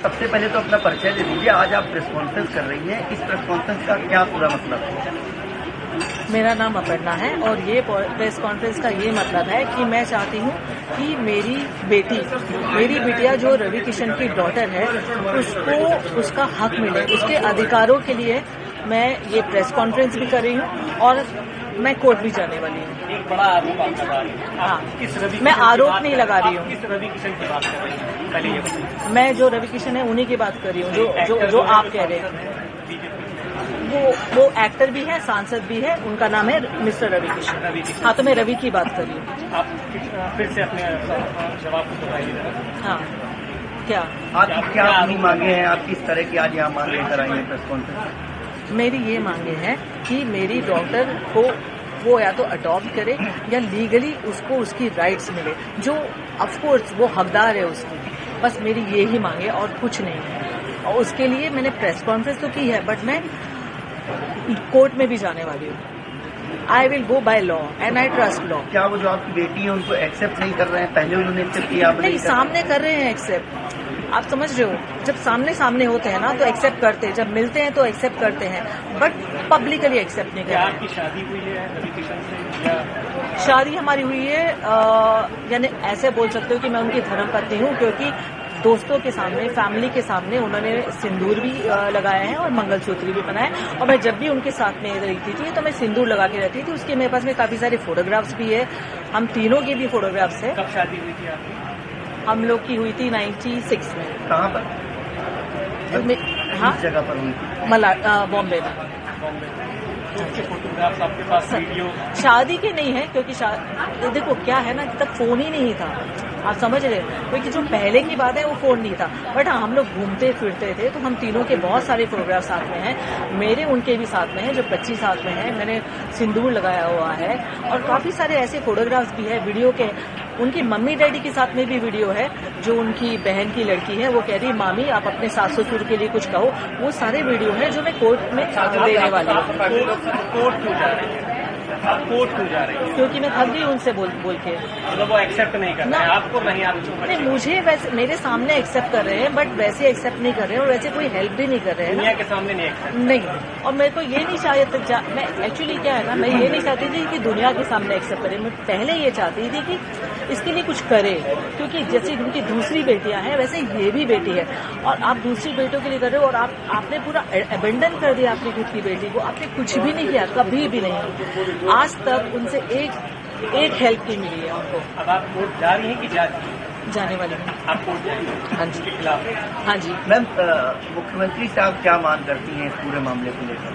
सबसे पहले तो अपना परिचय दे दीजिए। आज आप प्रेस कॉन्फ्रेंस कर रही हैं, इस प्रेस कॉन्फ्रेंस का क्या पूरा मतलब है? मेरा नाम अपर्णा है और ये प्रेस कॉन्फ्रेंस का ये मतलब है कि मैं चाहती हूँ कि मेरी बिटिया जो रवि किशन की डॉटर है उसको उसका हक मिले, उसके अधिकारों के लिए मैं ये प्रेस कॉन्फ्रेंस भी कर रही हूँ और मैं कोर्ट भी जाने वाली हूँ। एक बड़ा आरोप आप लगा रही हैं। हाँ, मैं आरोप नहीं लगा रही हूँ। किस रवि किशन की बात कर रही हैं? पहले ये बताइए। मैं जो रवि किशन है उन्हीं की बात कर रही हूँ जो आप कह रहे हैं। वो एक्टर भी है, सांसद भी है, उनका नाम है मिस्टर रवि किशन। हाँ, तो मैं रवि की बात कर रही हूँ। आप फिर से अपने जवाब को दोहराइए। हाँ, क्या आपकी क्या अपनी मांगे हैं? आप किस तरह की आज यहाँ मांग लेकर आई हैं प्रेस कॉन्फ्रेंस? मेरी ये मांगे हैं कि मेरी डॉटर को वो या तो अडॉप्ट करे या लीगली उसको उसकी राइट्स मिले, जो ऑफकोर्स वो हकदार है उसकी। बस मेरी ये ही मांगे और कुछ नहीं है। और उसके लिए मैंने प्रेस कॉन्फ्रेंस तो की है, बट मैं कोर्ट में भी जाने वाली हूँ। I will go by law and I trust law. क्या वो जो आपकी बेटी है उनको एक्सेप्ट नहीं कर रहे हैं? पहले उन्होंने एक्सेप्ट किया, आप नहीं, सामने कर रहे हैं एक्सेप्ट। आप समझ रहे हो, जब सामने होते हैं ना तो एक्सेप्ट करते हैं, जब मिलते हैं तो एक्सेप्ट करते हैं, बट पब्लिकली एक्सेप्ट नहीं करते। आपकी शादी हुई है रवि किशन से या? शादी हमारी हुई है, यानी ऐसे बोल सकते हो कि मैं उनकी धर्मपत्नी हूँ, क्योंकि दोस्तों के सामने, फैमिली के सामने उन्होंने सिंदूर भी लगाया है और मंगलसूत्र भी पहना है। और मैं जब भी उनके साथ में रहती थी तो मैं सिंदूर लगा के रहती थी। उसके मेरे पास में काफी सारे फोटोग्राफ्स भी है, हम तीनों के भी फोटोग्राफ्स है। कब शादी हुई थी आपकी? हम लोग की हुई थी 96 में। कहाँ पर? हाँ, किस जगह पर हुई थी? बॉम्बे में। फोटोग्राफ्स आपके पास, वीडियो? शादी के नहीं है, क्योंकि देखो क्या है ना, तब फोन ही नहीं था। आप समझ रहे हो, क्योंकि जो पहले की बात है वो फोन नहीं था। बट हाँ, हम लोग घूमते फिरते थे, तो हम तीनों के बहुत सारे फोटोग्राफ साथ में हैं। मेरे उनके भी साथ में है, जो बच्ची साथ में है, मैंने सिंदूर लगाया हुआ है। और काफी सारे ऐसे फोटोग्राफ्स भी है वीडियो के। उनकी मम्मी डैडी के साथ में भी वीडियो है, जो उनकी बहन की लड़की है, वो कह रही मामी आप अपने सास ससुर के लिए कुछ कहो। वो सारे वीडियो है जो मैं कोर्ट में देने वाली हूँ। कोर्ट क्यों जा रही है? आप कोर्ट क्यों जा रही है? क्योंकि मैं थक गई उनसे बोल के। मतलब वो एक्सेप्ट नहीं कर रहे हैं आपको? नहीं, आपको नहीं, मुझे वैसे मेरे सामने एक्सेप्ट कर रहे हैं, बट वैसे एक्सेप्ट नहीं कर रहे हैं और वैसे कोई हेल्प भी नहीं कर रहे हैं। दुनिया के सामने नहीं एक्सेप्ट? नहीं, और मेरे को ये नहीं चाहिए। मैं एक्चुअली क्या है ना, मैं ये नहीं चाहती थी कि दुनिया के सामने एक्सेप्ट करे। मैं पहले ये चाहती थी कि इसके लिए कुछ करे, क्योंकि जैसे उनकी दूसरी बेटियां हैं वैसे ये भी बेटी है। और आप दूसरी बेटियों के लिए कर रहे हो और आपने पूरा अबेंडन कर दिया अपनी खुद की बेटी को। आपने कुछ भी नहीं किया, कभी भी नहीं। आज तक उनसे एक हेल्प नहीं मिली है उनको। अब आप कोर्ट जा रही हैं कि जा रही हैं? जाने वाली हूँ। आप कोर्ट जाएंगे? हाँ जी। के खिलाफ? हाँ जी। मैम, मुख्यमंत्री साहब क्या मांग करती हैं इस पूरे मामले को लेकर?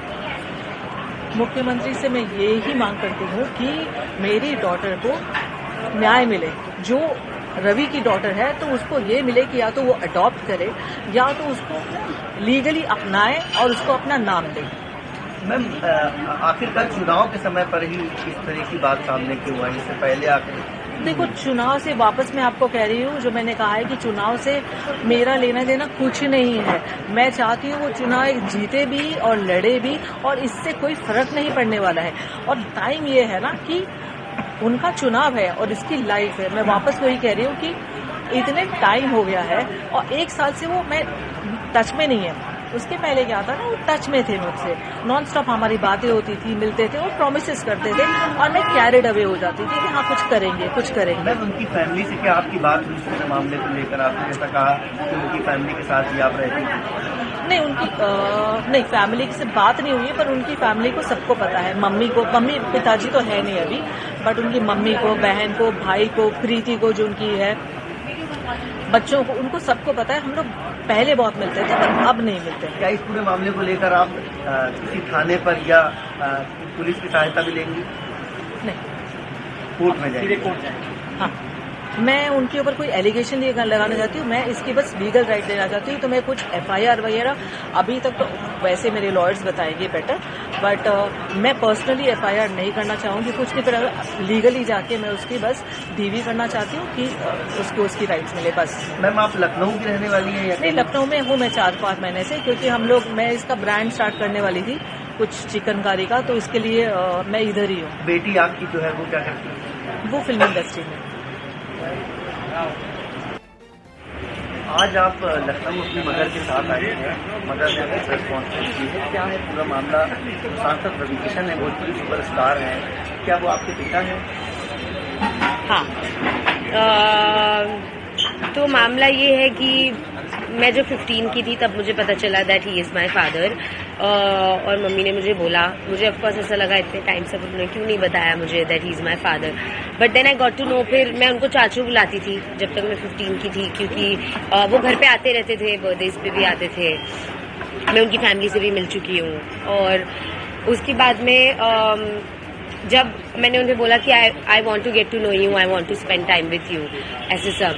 मुख्यमंत्री से मैं ये ही मांग करती हूँ कि मेरी डॉटर को न्याय मिले। जो रवि की डॉटर है तो उसको ये मिले कि या तो वो अडॉप्ट करे या तो उसको लीगली अपनाए और उसको अपना नाम दे। मैम, आखिरकार चुनाव के समय पर ही इस तरह की बात सामने क्यों आई? इससे पहले आखिर देखो, चुनाव से वापस मैं आपको कह रही हूँ, जो मैंने कहा है कि चुनाव से मेरा लेना देना कुछ नहीं है। मैं चाहती हूँ वो चुनाव जीते भी और लड़े भी, और इससे कोई फर्क नहीं पड़ने वाला है। और टाइम ये है ना कि उनका चुनाव है और इसकी लाइफ है। मैं वापस वही कह रही हूँ कि इतने टाइम हो गया है और 1 साल से वो मैं टच में नहीं है। उसके पहले क्या था ना, वो टच में थे मुझसे, नॉन स्टॉप हमारी बातें होती थी, मिलते थे और प्रोमिसेस करते थे और मैं कैरिड अवे हो जाती थी कि हाँ कुछ करेंगे। मैम, उनकी फैमिली से क्या आपकी बात हुई इस मामले को लेकर? आपने जैसा कहा कि उनकी फैमिली के साथ ही आप रहती थी। नहीं, नहीं, फैमिली से बात नहीं हुई है, पर उनकी फैमिली को सबको पता है। मम्मी पिताजी तो है नहीं अभी, बट उनकी मम्मी को, बहन को, भाई को, प्रीति को जो उनकी है, बच्चों को, उनको सबको पता है। हम लोग पहले बहुत मिलते थे पर अब नहीं मिलते। क्या इस पूरे मामले को लेकर आप किसी थाने पर या पुलिस की सहायता भी लेंगी? नहीं, कोर्ट में जाएंगे? कोर्ट जाएंगे? हाँ, मैं उनके ऊपर कोई एलिगेशन लगाना चाहती हूँ। मैं इसकी बस लीगल राइट देना चाहती हूँ। तो मैं कुछ FIR वगैरह अभी तक तो वैसे मेरे लॉयर्स बताएंगे बेटर, बट मैं पर्सनली FIR नहीं करना चाहूँगी कुछ नहीं। पर लीगली जाके मैं उसकी बस DV करना चाहती हूँ कि उसको उसकी राइट्स मिले बस। मैम, आप लखनऊ की रहने वाली हैं या? नहीं, लखनऊ में हूँ मैं 4-5 महीने से, क्योंकि मैं इसका ब्रांड स्टार्ट करने वाली थी कुछ चिकनकारी का, तो इसके लिए मैं इधर ही हूँ। बेटी आपकी जो है वो क्या करती है? वो फिल्म इंडस्ट्री में। आज आप लखनऊ अपनी मदर के साथ आए हैं, मदर ने कुछ रिस्पॉन्सिबिलिटी की है, क्या है पूरा मामला? सांसद रवि किशन है, भोजपुरी सुपरस्टार हैं, क्या वो आपके पिता हैं? हाँ, तो मामला ये है कि मैं जब 15 की थी तब मुझे पता चला that he is my father, और मम्मी ने मुझे बोला, मुझे ऑफकोर्स ऐसा लगा इतने टाइम से उन्होंने क्यों नहीं बताया मुझे that he is my father, but then I got to know. फिर मैं उनको चाचू बुलाती थी जब तक मैं 15 की थी, क्योंकि वो घर पे आते रहते थे, बर्थडेज पे भी आते थे, मैं उनकी फैमिली से भी मिल चुकी हूँ। और उसके बाद में जब मैंने उन्हें बोला कि I want to get to know you, I want to spend time with you ऐसे सब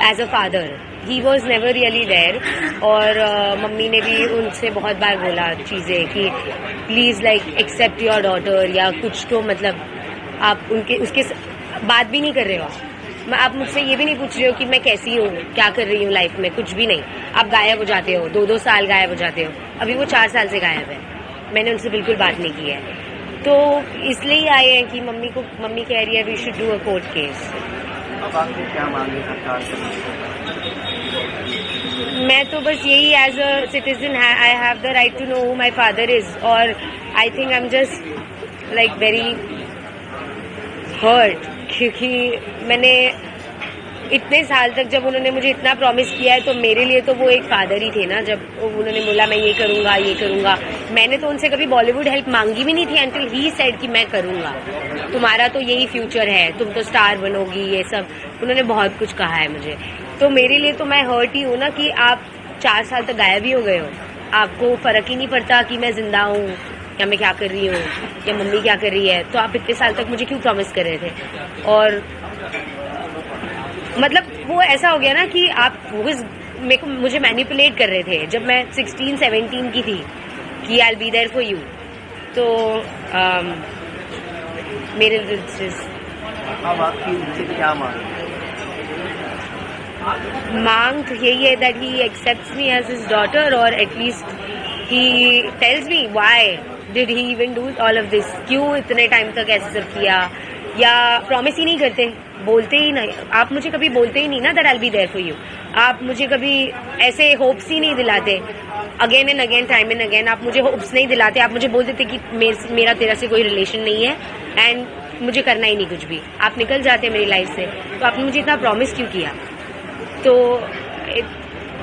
as a father, he was never really there. और मम्मी ने भी उनसे बहुत बार बोला चीज़ें कि please like accept your daughter, या कुछ तो मतलब आप उसके बात भी नहीं कर रहे हो। आप मुझसे ये भी नहीं पूछ रहे हो कि मैं कैसी हूँ, क्या कर रही हूँ लाइफ में, कुछ भी नहीं। आप गायब हो जाते हो, 2-2 साल गायब हो जाते हो। अभी वो 4 साल से गायब है, मैंने उनसे बिल्कुल बात नहीं की है। तो इसलिए आए हैं कि मम्मी कह रही है we should do a court case. अब आपसे क्या मांगे सरकार से? मैं तो बस यही, as a citizen I have the right to know who my father is, और I think I am just like very hurt, क्योंकि मैंने इतने साल तक, जब उन्होंने मुझे इतना प्रॉमिस किया है, तो मेरे लिए तो वो एक फादर ही थे ना। जब उन्होंने बोला मैं ये करूंगा, मैंने तो उनसे कभी बॉलीवुड हेल्प मांगी भी नहीं थी अंटिल ही सेड कि मैं करूंगा, तुम्हारा तो यही फ्यूचर है, तुम तो स्टार बनोगी, ये सब उन्होंने बहुत कुछ कहा है मुझे। तो मेरे लिए तो मैं हर्ट ही हूँ ना कि आप 4 साल तक गायब ही हो गए हो, आपको फर्क ही नहीं पड़ता कि मैं जिंदा हूँ या मैं क्या कर रही हूँ या मम्मी क्या कर रही है। तो आप इतने साल तक मुझे क्यों प्रॉमिस कर रहे थे? और मतलब वो ऐसा हो गया ना कि आप मुझे मैनिपुलेट कर रहे थे जब मैं 16-17 की थी कि I will be there for you. तो मेरे अब आपकी उनसे क्या मांग तो यही है that he accepts me as his daughter, और at least he tells me why did he even do all of this, क्यों इतने टाइम तक ऐसे सब किया, या प्रॉमिस ही नहीं करते, बोलते ही नहीं। आप मुझे कभी बोलते ही नहीं ना that I will be there for you, आप मुझे कभी ऐसे होप्स ही नहीं दिलाते, again and again, time and again आप मुझे होप्स नहीं दिलाते। आप मुझे बोल देते कि मेरा तेरा से कोई रिलेशन नहीं है एंड मुझे करना ही नहीं कुछ भी, आप निकल जाते मेरी लाइफ से। तो आपने मुझे इतना प्रॉमिस क्यों किया? तो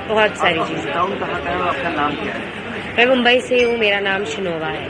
बहुत सारी चीज़ें। कहाँ का है, आपका नाम क्या है? मैं मुंबई से हूँ, मेरा नाम शिनोवा है।